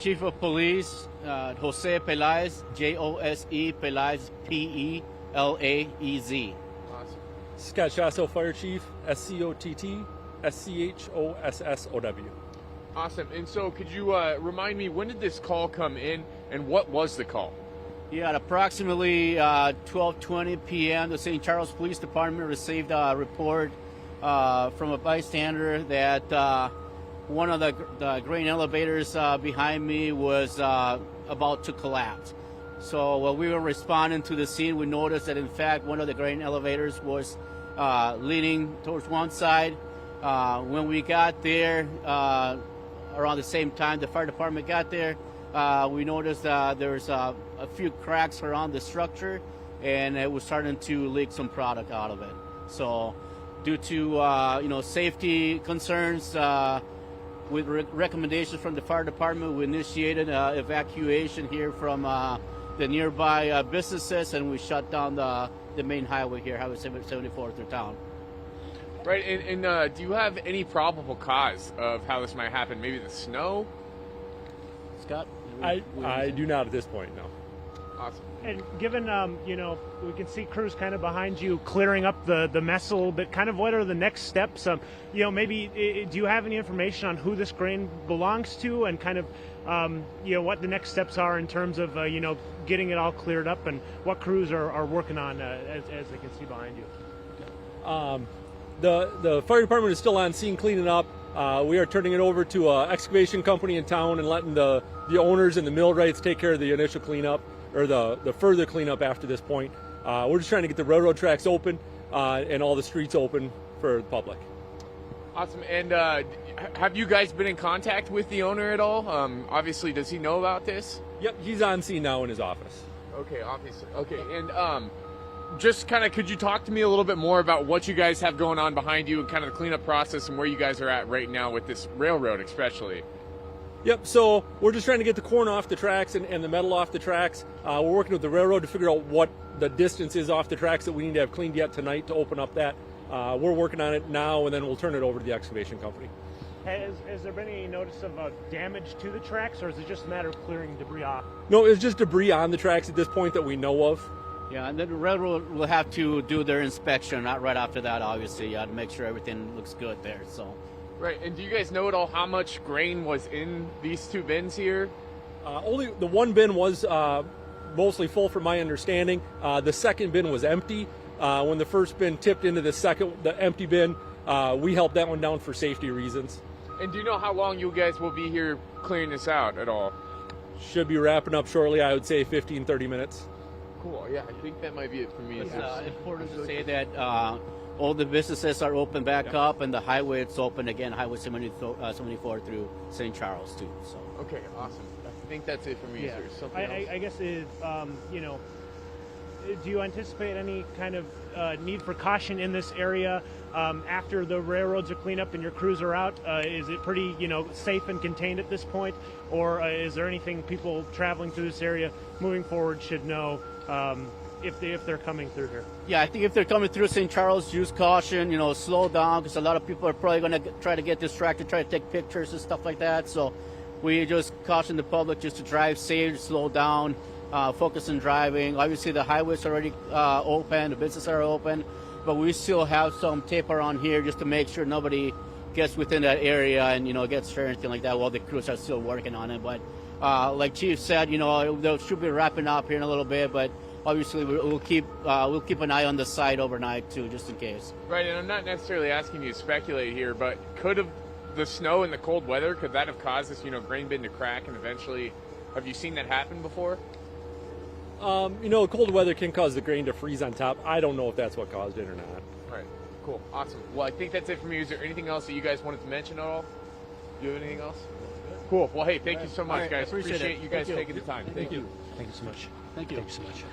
Chief of Police, Jose Pelaez, Jose Pelaez, Pelaez. Awesome. Scott Shasso, Fire Chief, Scott Schossow. Awesome. And so could you remind me, when did this call come in and what was the call? Yeah, at approximately 12:20 p.m., the St. Charles Police Department received a report from a bystander that one of the grain elevators behind me was about to collapse. So while we were responding to the scene, we noticed that in fact one of the grain elevators was leaning towards one side. When we got there, around the same time the fire department got there, we noticed there's a few cracks around the structure, and it was starting to leak some product out of it. So due to safety concerns, with recommendations from the fire department, we initiated evacuation here from the nearby businesses, and we shut down the main highway here, Highway 74 through town. Right, and do you have any probable cause of how this might happen? Maybe the snow? Scott? I do not at this point, no. Awesome. And given, we can see crews kind of behind you clearing up the mess a little bit, kind of what are the next steps? Maybe do you have any information on who this grain belongs to, and kind of, what the next steps are in terms of, getting it all cleared up, and what crews are working on as they can see behind you? The fire department is still on scene cleaning up. We are turning it over to an excavation company in town and letting the owners and the millwrights take care of the initial cleanup, or the further cleanup after this point. We're just trying to get the railroad tracks open and all the streets open for the public. Awesome. And have you guys been in contact with the owner at all? Obviously, does he know about this? Yep, he's on scene now in his office. Okay, obviously. Okay, and just kind of, could you talk to me a little bit more about what you guys have going on behind you and kind of the cleanup process and where you guys are at right now with this railroad especially? Yep, so we're just trying to get the corn off the tracks and the metal off the tracks. We're working with the railroad to figure out what the distance is off the tracks that we need to have cleaned yet tonight to open up that. We're working on it now, and then we'll turn it over to the excavation company. Has there been any notice of damage to the tracks, or is it just a matter of clearing debris off? No, it's just debris on the tracks at this point that we know of. Yeah, and then the railroad will have to do their inspection right after that, obviously, to make sure everything looks good there. So. Right, and do you guys know at all how much grain was in these two bins here? Only the one bin was mostly full from my understanding. The second bin was empty. When the first bin tipped into the empty bin, we helped that one down for safety reasons. And do you know how long you guys will be here clearing this out at all? Should be wrapping up shortly, I would say 15, 30 minutes. Cool, yeah, I think that might be it for me. It's important to say that all the businesses are open back up, and the highway is open again, Highway 74 through St. Charles too. So. Okay, awesome. I think that's it for me. Yeah. Is there something else? I guess do you anticipate any kind of need for caution in this area after the railroads are cleaned up and your crews are out? Is it pretty safe and contained at this point, or is there anything people traveling through this area moving forward should know if they're coming through here? Yeah, I think if they're coming through St. Charles, use caution. Slow down, because a lot of people are probably going to try to get distracted, try to take pictures and stuff like that. So we just caution the public just to drive safe, slow down. Focus on driving. Obviously, the highways are already open, the businesses are open, but we still have some tape around here just to make sure nobody gets within that area and gets hurt or anything like that while the crews are still working on it. But like Chief said, they should be wrapping up here in a little bit, but obviously we'll keep an eye on the site overnight too, just in case. Right, and I'm not necessarily asking you to speculate here, but could the snow and the cold weather, could that have caused this grain bin to crack, and eventually, have you seen that happen before? Cold weather can cause the grain to freeze on top. I don't know if that's what caused it or not. All right, cool, awesome. Well, I think that's it for me. Is there anything else that you guys wanted to mention at all? Do you have anything else? Cool. Well, hey, thank you so much, guys. Appreciate you guys taking the time. Thank you. Thank you so much. Thank you. Thank you so much.